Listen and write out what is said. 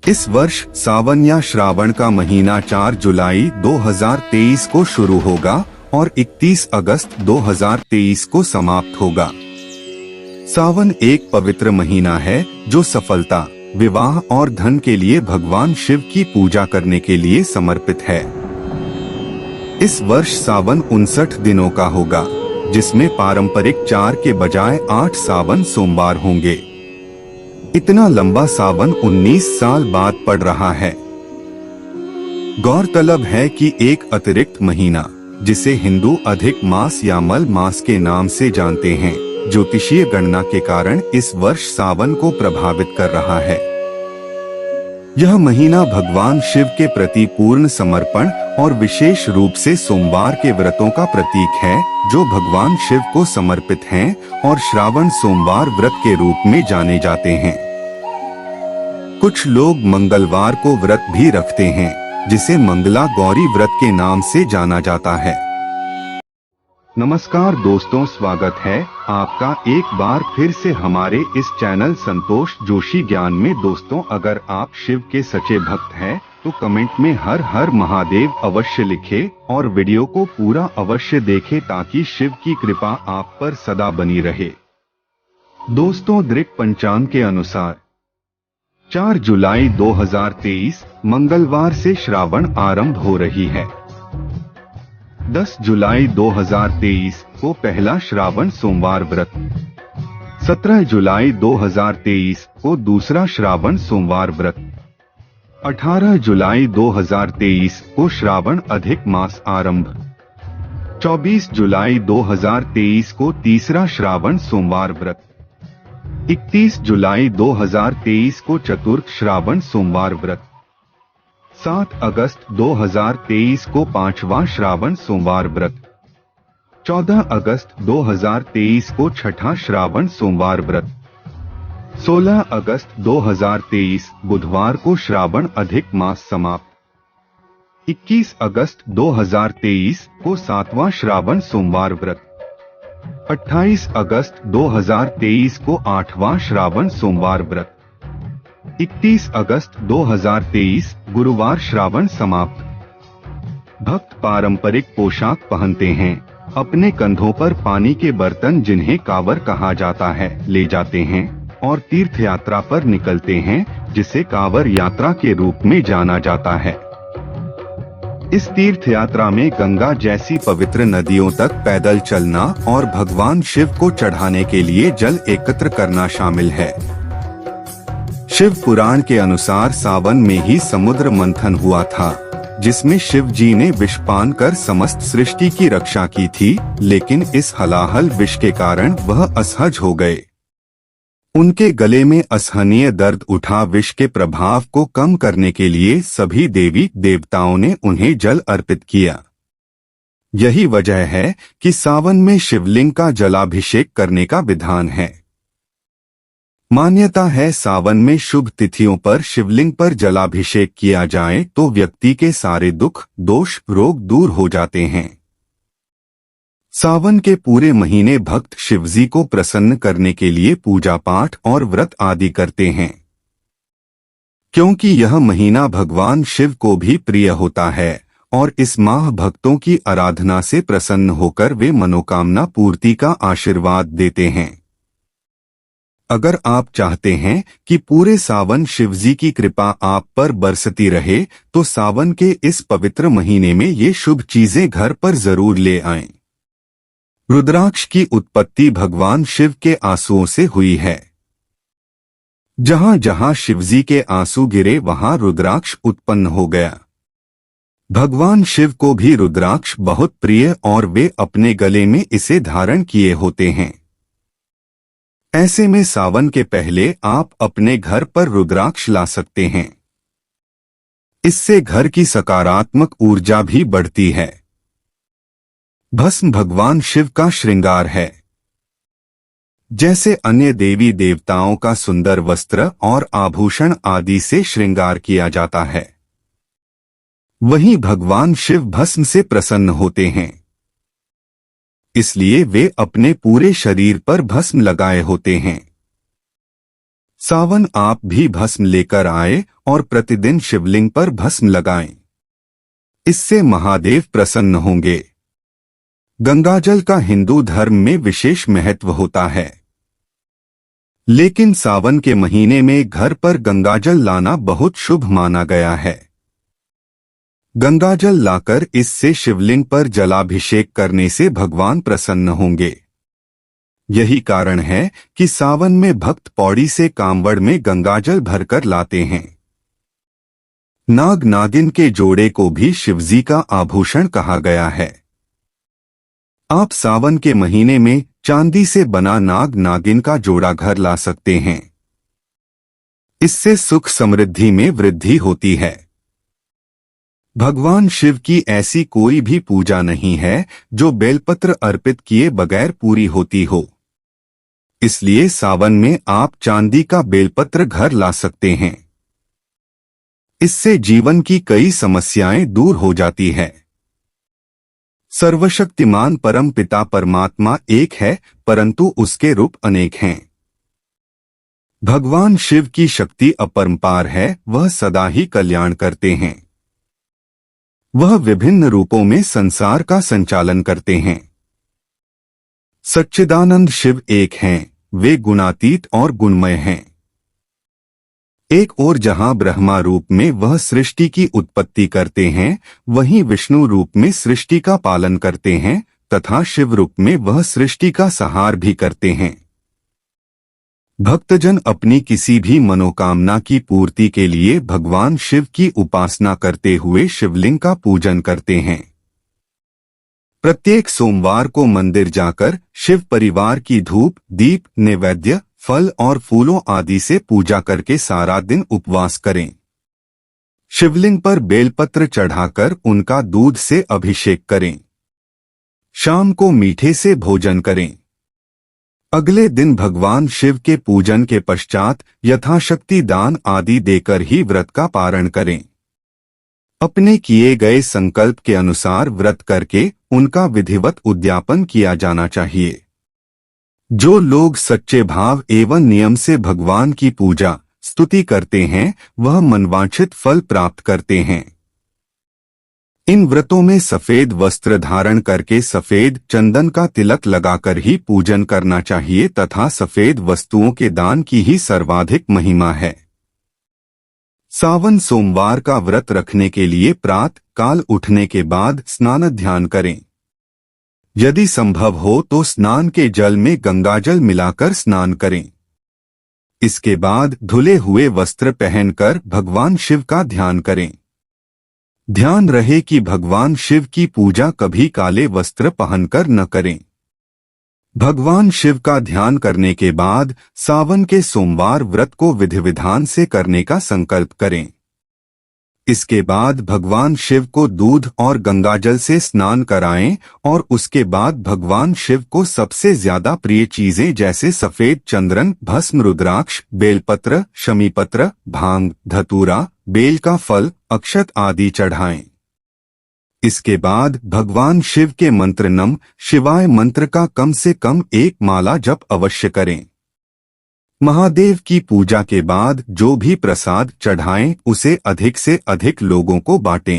इस वर्ष सावन या श्रावण का महीना 4 जुलाई 2023 को शुरू होगा और 31 अगस्त 2023 को समाप्त होगा। सावन एक पवित्र महीना है जो सफलता, विवाह और धन के लिए भगवान शिव की पूजा करने के लिए समर्पित है। इस वर्ष सावन 59 दिनों का होगा, जिसमें पारंपरिक 4 के बजाय 8 सावन सोमवार होंगे। इतना लंबा सावन 19 साल बाद पड़ रहा है। गौरतलब है कि एक अतिरिक्त महीना, जिसे हिंदू अधिक मास या मल मास के नाम से जानते हैं, ज्योतिषीय गणना के कारण इस वर्ष सावन को प्रभावित कर रहा है। यह महीना भगवान शिव के प्रति पूर्ण समर्पण और विशेष रूप से सोमवार के व्रतों का प्रतीक है, जो भगवान शिव को समर्पित हैं और श्रावण सोमवार व्रत के रूप में जाने जाते हैं। कुछ लोग मंगलवार को व्रत भी रखते हैं, जिसे मंगला गौरी व्रत के नाम से जाना जाता है। नमस्कार दोस्तों, स्वागत है आपका एक बार फिर से हमारे इस चैनल संतोष जोशी ज्ञान में। दोस्तों, अगर आप शिव के सच्चे भक्त हैं तो कमेंट में हर हर महादेव अवश्य लिखें और वीडियो को पूरा अवश्य देखें ताकि शिव की कृपा आप पर सदा बनी रहे। दोस्तों, दृक पंचांग के अनुसार 4 जुलाई 2023 मंगलवार से श्रावण आरंभ हो रही है। 10 जुलाई 2023 को पहला श्रावण सोमवार व्रत, 17 जुलाई 2023 को दूसरा श्रावण सोमवार व्रत, 18 जुलाई 2023 को श्रावण अधिक मास आरंभ, 24 जुलाई 2023 को तीसरा श्रावण सोमवार व्रत, 31 जुलाई 2023 को चतुर्थ श्रावण सोमवार व्रत, 7 अगस्त 2023 को 5वां श्रावण सोमवार व्रत, 14 अगस्त 2023 को छठा श्रावण सोमवार व्रत, 16 अगस्त 2023 बुधवार को श्रावण अधिक मास समाप्त, 21 अगस्त 2023 को 7वां श्रावण सोमवार व्रत, 28 अगस्त 2023 को 8वां श्रावण सोमवार व्रत, 31 अगस्त 2023 गुरुवार श्रावण समाप्त। भक्त पारंपरिक पोशाक पहनते हैं, अपने कंधों पर पानी के बर्तन जिन्हें कांवर कहा जाता है ले जाते हैं और तीर्थ यात्रा पर निकलते हैं, जिसे कांवर यात्रा के रूप में जाना जाता है। इस तीर्थ यात्रा में गंगा जैसी पवित्र नदियों तक पैदल चलना और भगवान शिव को चढ़ाने के लिए जल एकत्र करना शामिल है। शिव पुराण के अनुसार सावन में ही समुद्र मंथन हुआ था, जिसमें शिव जी ने विषपान कर समस्त सृष्टि की रक्षा की थी, लेकिन इस हलाहल विष के कारण वह असहज हो गए। उनके गले में असहनीय दर्द उठा। विष के प्रभाव को कम करने के लिए सभी देवी देवताओं ने उन्हें जल अर्पित किया। यही वजह है कि सावन में शिवलिंग का जलाभिषेक करने का विधान है। मान्यता है सावन में शुभ तिथियों पर शिवलिंग पर जलाभिषेक किया जाए तो व्यक्ति के सारे दुख, दोष, रोग दूर हो जाते हैं। सावन के पूरे महीने भक्त शिवजी को प्रसन्न करने के लिए पूजा पाठ और व्रत आदि करते हैं, क्योंकि यह महीना भगवान शिव को भी प्रिय होता है और इस माह भक्तों की आराधना से प्रसन्न होकर वे मनोकामना पूर्ति का आशीर्वाद देते हैं। अगर आप चाहते हैं कि पूरे सावन शिवजी की कृपा आप पर बरसती रहे तो सावन के इस पवित्र महीने में ये शुभ चीजें घर पर जरूर ले आएं। रुद्राक्ष की उत्पत्ति भगवान शिव के आंसुओं से हुई है। जहां जहां शिवजी के आंसू गिरे वहां रुद्राक्ष उत्पन्न हो गया। भगवान शिव को भी रुद्राक्ष बहुत प्रिय और वे अपने गले में इसे धारण किए होते हैं। ऐसे में सावन के पहले आप अपने घर पर रुद्राक्ष ला सकते हैं। इससे घर की सकारात्मक ऊर्जा भी बढ़ती है। भस्म भगवान शिव का श्रृंगार है। जैसे अन्य देवी देवताओं का सुंदर वस्त्र और आभूषण आदि से श्रृंगार किया जाता है, वहीं भगवान शिव भस्म से प्रसन्न होते हैं। इसलिए वे अपने पूरे शरीर पर भस्म लगाए होते हैं। सावन आप भी भस्म लेकर आए और प्रतिदिन शिवलिंग पर भस्म लगाएं। इससे महादेव प्रसन्न होंगे। गंगाजल का हिंदू धर्म में विशेष महत्व होता है, लेकिन सावन के महीने में घर पर गंगाजल लाना बहुत शुभ माना गया है। गंगाजल लाकर इससे शिवलिंग पर जलाभिषेक करने से भगवान प्रसन्न होंगे। यही कारण है कि सावन में भक्त पौड़ी से कांवड़ में गंगाजल भरकर लाते हैं। नाग नागिन के जोड़े को भी शिवजी का आभूषण कहा गया है। आप सावन के महीने में चांदी से बना नाग नागिन का जोड़ा घर ला सकते हैं। इससे सुख समृद्धि में वृद्धि होती है। भगवान शिव की ऐसी कोई भी पूजा नहीं है जो बेलपत्र अर्पित किए बगैर पूरी होती हो। इसलिए सावन में आप चांदी का बेलपत्र घर ला सकते हैं। इससे जीवन की कई समस्याएं दूर हो जाती है। सर्वशक्तिमान परम पिता परमात्मा एक है, परंतु उसके रूप अनेक हैं। भगवान शिव की शक्ति अपरंपार है, वह सदा ही कल्याण करते हैं। वह विभिन्न रूपों में संसार का संचालन करते हैं। सच्चिदानंद शिव एक हैं, वे गुणातीत और गुणमय हैं। एक ओर जहां ब्रह्मा रूप में वह सृष्टि की उत्पत्ति करते हैं, वहीं विष्णु रूप में सृष्टि का पालन करते हैं तथा शिव रूप में वह सृष्टि का संहार भी करते हैं। भक्तजन अपनी किसी भी मनोकामना की पूर्ति के लिए भगवान शिव की उपासना करते हुए शिवलिंग का पूजन करते हैं। प्रत्येक सोमवार को मंदिर जाकर शिव परिवार की धूप, दीप, नैवेद्य, फल और फूलों आदि से पूजा करके सारा दिन उपवास करें। शिवलिंग पर बेलपत्र चढ़ाकर उनका दूध से अभिषेक करें। शाम को मीठे से भोजन करें। अगले दिन भगवान शिव के पूजन के पश्चात यथाशक्ति दान आदि देकर ही व्रत का पारण करें। अपने किए गए संकल्प के अनुसार व्रत करके उनका विधिवत उद्यापन किया जाना चाहिए। जो लोग सच्चे भाव एवं नियम से भगवान की पूजा स्तुति करते हैं, वह मनवांछित फल प्राप्त करते हैं। इन व्रतों में सफेद वस्त्र धारण करके सफेद चंदन का तिलक लगाकर ही पूजन करना चाहिए तथा सफेद वस्तुओं के दान की ही सर्वाधिक महिमा है। सावन सोमवार का व्रत रखने के लिए प्रातः काल उठने के बाद स्नान ध्यान करें। यदि संभव हो तो स्नान के जल में गंगाजल मिलाकर स्नान करें। इसके बाद धुले हुए वस्त्र पहनकर भगवान शिव का ध्यान करें। ध्यान रहे कि भगवान शिव की पूजा कभी काले वस्त्र पहनकर न करें। भगवान शिव का ध्यान करने के बाद सावन के सोमवार व्रत को विधि विधान से करने का संकल्प करें। इसके बाद भगवान शिव को दूध और गंगाजल से स्नान कराएं और उसके बाद भगवान शिव को सबसे ज्यादा प्रिय चीजें जैसे सफेद चंद्रन, भस्म, रुद्राक्ष, बेलपत्र, शमीपत्र, भांग, धतूरा, बेल का फल, अक्षत आदि चढ़ाएं। इसके बाद भगवान शिव के मंत्र नमः शिवाय मंत्र का कम से कम 1 माला जप अवश्य करें। महादेव की पूजा के बाद जो भी प्रसाद चढ़ाएं उसे अधिक से अधिक लोगों को बांटें।